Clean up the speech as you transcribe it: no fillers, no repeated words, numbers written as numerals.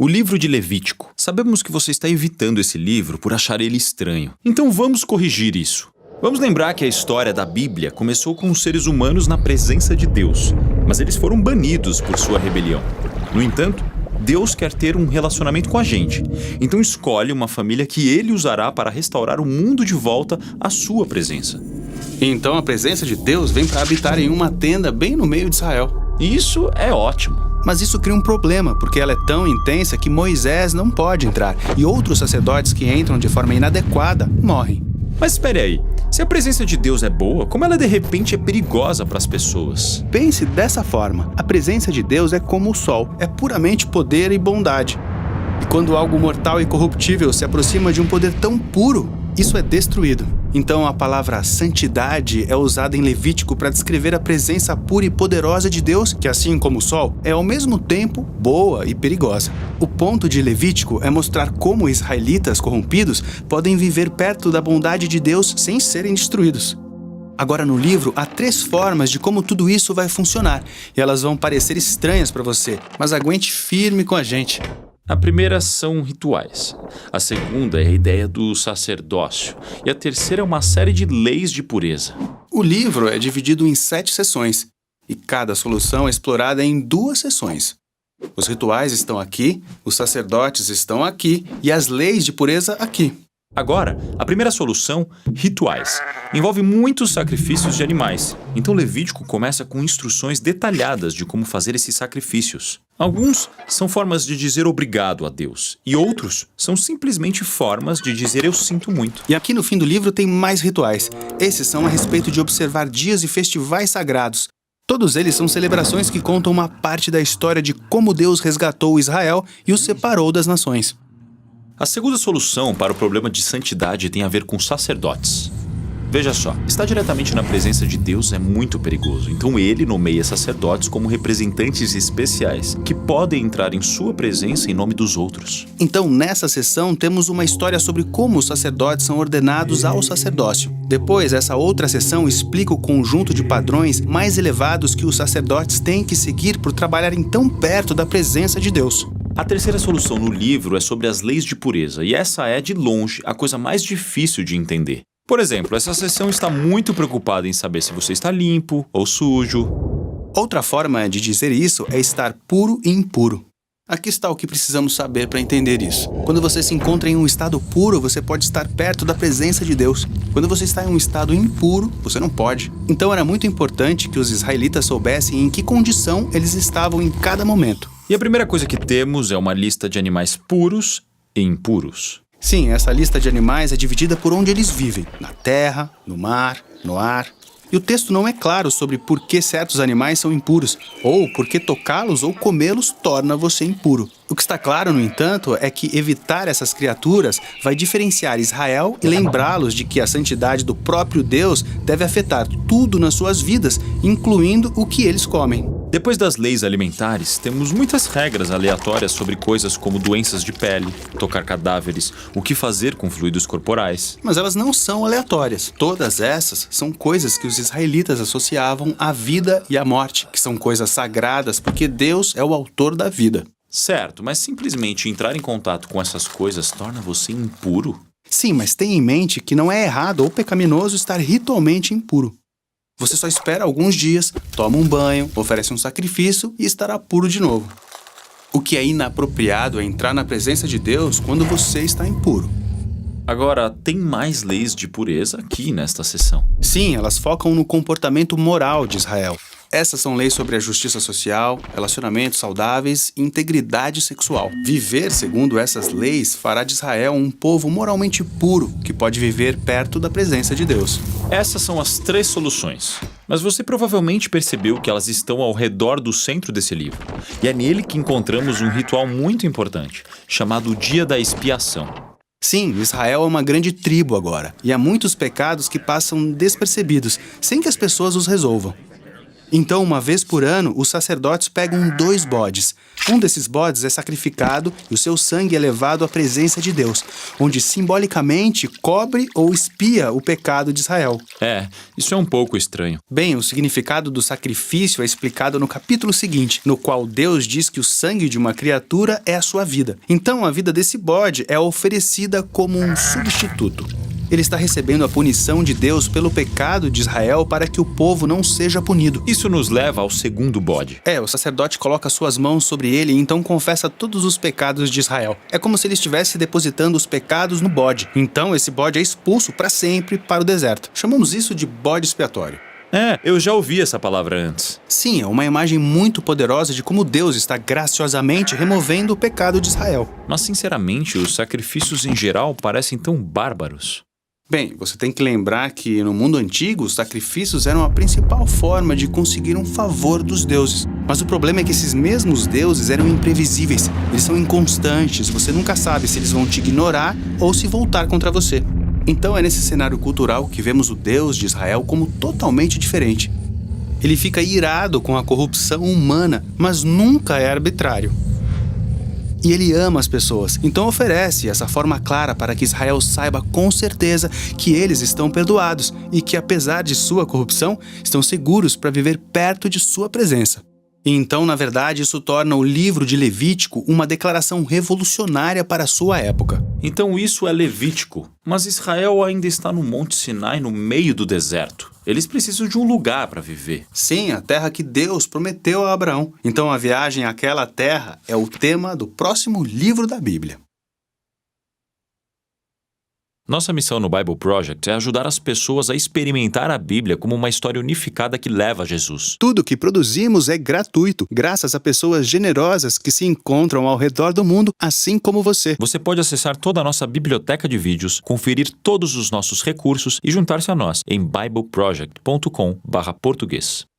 O livro de Levítico. Sabemos que você está evitando esse livro por achar ele estranho. Então vamos corrigir isso. Vamos lembrar que a história da Bíblia começou com os seres humanos na presença de Deus, mas eles foram banidos por sua rebelião. No entanto, Deus quer ter um relacionamento com a gente. Então escolhe uma família que ele usará para restaurar o mundo de volta à sua presença. Então a presença de Deus vem para habitar em uma tenda bem no meio de Israel. Isso é ótimo. Mas isso cria um problema, porque ela é tão intensa que Moisés não pode entrar e outros sacerdotes que entram de forma inadequada morrem. Mas espere aí, se a presença de Deus é boa, como ela de repente é perigosa para as pessoas? Pense dessa forma, a presença de Deus é como o sol, é puramente poder e bondade. E quando algo mortal e corruptível se aproxima de um poder tão puro, isso é destruído. Então a palavra santidade é usada em Levítico para descrever a presença pura e poderosa de Deus, que assim como o sol, é ao mesmo tempo boa e perigosa. O ponto de Levítico é mostrar como israelitas corrompidos podem viver perto da bondade de Deus sem serem destruídos. Agora no livro há 3 formas de como tudo isso vai funcionar, e elas vão parecer estranhas para você, mas aguente firme com a gente. A primeira são rituais, a segunda é a ideia do sacerdócio e a terceira é uma série de leis de pureza. O livro é dividido em 7 seções e cada solução é explorada em 2 seções. Os rituais estão aqui, os sacerdotes estão aqui e as leis de pureza aqui. Agora, a primeira solução, rituais, envolve muitos sacrifícios de animais. Então Levítico começa com instruções detalhadas de como fazer esses sacrifícios. Alguns são formas de dizer obrigado a Deus, e outros são simplesmente formas de dizer eu sinto muito. E aqui no fim do livro tem mais rituais. Esses são a respeito de observar dias e festivais sagrados. Todos eles são celebrações que contam uma parte da história de como Deus resgatou Israel e os separou das nações. A segunda solução para o problema de santidade tem a ver com sacerdotes. Veja só, estar diretamente na presença de Deus é muito perigoso, então ele nomeia sacerdotes como representantes especiais que podem entrar em sua presença em nome dos outros. Então, nessa sessão, temos uma história sobre como os sacerdotes são ordenados ao sacerdócio. Depois, essa outra sessão explica o conjunto de padrões mais elevados que os sacerdotes têm que seguir por trabalharem tão perto da presença de Deus. A terceira solução no livro é sobre as leis de pureza, e essa é, de longe, a coisa mais difícil de entender. Por exemplo, essa seção está muito preocupada em saber se você está limpo ou sujo. Outra forma de dizer isso é estar puro e impuro. Aqui está o que precisamos saber para entender isso. Quando você se encontra em um estado puro, você pode estar perto da presença de Deus. Quando você está em um estado impuro, você não pode. Então era muito importante que os israelitas soubessem em que condição eles estavam em cada momento. E a primeira coisa que temos é uma lista de animais puros e impuros. Sim, essa lista de animais é dividida por onde eles vivem, na terra, no mar, no ar. E o texto não é claro sobre por que certos animais são impuros, ou por que tocá-los ou comê-los torna você impuro. O que está claro, no entanto, é que evitar essas criaturas vai diferenciar Israel e lembrá-los de que a santidade do próprio Deus deve afetar tudo nas suas vidas, incluindo o que eles comem. Depois das leis alimentares, temos muitas regras aleatórias sobre coisas como doenças de pele, tocar cadáveres, o que fazer com fluidos corporais. Mas elas não são aleatórias. Todas essas são coisas que os israelitas associavam à vida e à morte, que são coisas sagradas porque Deus é o autor da vida. Certo, mas simplesmente entrar em contato com essas coisas torna você impuro? Sim, mas tenha em mente que não é errado ou pecaminoso estar ritualmente impuro. Você só espera alguns dias, toma um banho, oferece um sacrifício e estará puro de novo. O que é inapropriado é entrar na presença de Deus quando você está impuro. Agora, tem mais leis de pureza aqui nesta seção. Sim, elas focam no comportamento moral de Israel. Essas são leis sobre a justiça social, relacionamentos saudáveis e integridade sexual. Viver segundo essas leis fará de Israel um povo moralmente puro, que pode viver perto da presença de Deus. Essas são as 3 soluções, mas você provavelmente percebeu que elas estão ao redor do centro desse livro. E é nele que encontramos um ritual muito importante, chamado Dia da Expiação. Sim, Israel é uma grande tribo agora, e há muitos pecados que passam despercebidos, sem que as pessoas os resolvam. Então, uma vez por ano, os sacerdotes pegam 2 bodes. Um desses bodes é sacrificado e o seu sangue é levado à presença de Deus, onde simbolicamente cobre ou expia o pecado de Israel. Isso é um pouco estranho. Bem, o significado do sacrifício é explicado no capítulo seguinte, no qual Deus diz que o sangue de uma criatura é a sua vida. Então, a vida desse bode é oferecida como um substituto. Ele está recebendo a punição de Deus pelo pecado de Israel para que o povo não seja punido. Isso nos leva ao segundo bode. O sacerdote coloca suas mãos sobre ele e então confessa todos os pecados de Israel. É como se ele estivesse depositando os pecados no bode. Então, esse bode é expulso para sempre para o deserto. Chamamos isso de bode expiatório. Eu já ouvi essa palavra antes. Sim, é uma imagem muito poderosa de como Deus está graciosamente removendo o pecado de Israel. Mas, sinceramente, os sacrifícios em geral parecem tão bárbaros. Bem, você tem que lembrar que no mundo antigo, os sacrifícios eram a principal forma de conseguir um favor dos deuses. Mas o problema é que esses mesmos deuses eram imprevisíveis. Eles são inconstantes, você nunca sabe se eles vão te ignorar ou se voltar contra você. Então é nesse cenário cultural que vemos o Deus de Israel como totalmente diferente. Ele fica irado com a corrupção humana, mas nunca é arbitrário. E ele ama as pessoas, então oferece essa forma clara para que Israel saiba com certeza que eles estão perdoados e que, apesar de sua corrupção, estão seguros para viver perto de sua presença. E então, na verdade, isso torna o livro de Levítico uma declaração revolucionária para a sua época. Então isso é Levítico. Mas Israel ainda está no Monte Sinai, no meio do deserto. Eles precisam de um lugar para viver. Sim, a terra que Deus prometeu a Abraão. Então a viagem àquela terra é o tema do próximo livro da Bíblia. Nossa missão no Bible Project é ajudar as pessoas a experimentar a Bíblia como uma história unificada que leva a Jesus. Tudo que produzimos é gratuito, graças a pessoas generosas que se encontram ao redor do mundo, assim como você. Você pode acessar toda a nossa biblioteca de vídeos, conferir todos os nossos recursos e juntar-se a nós em bibleproject.com/português.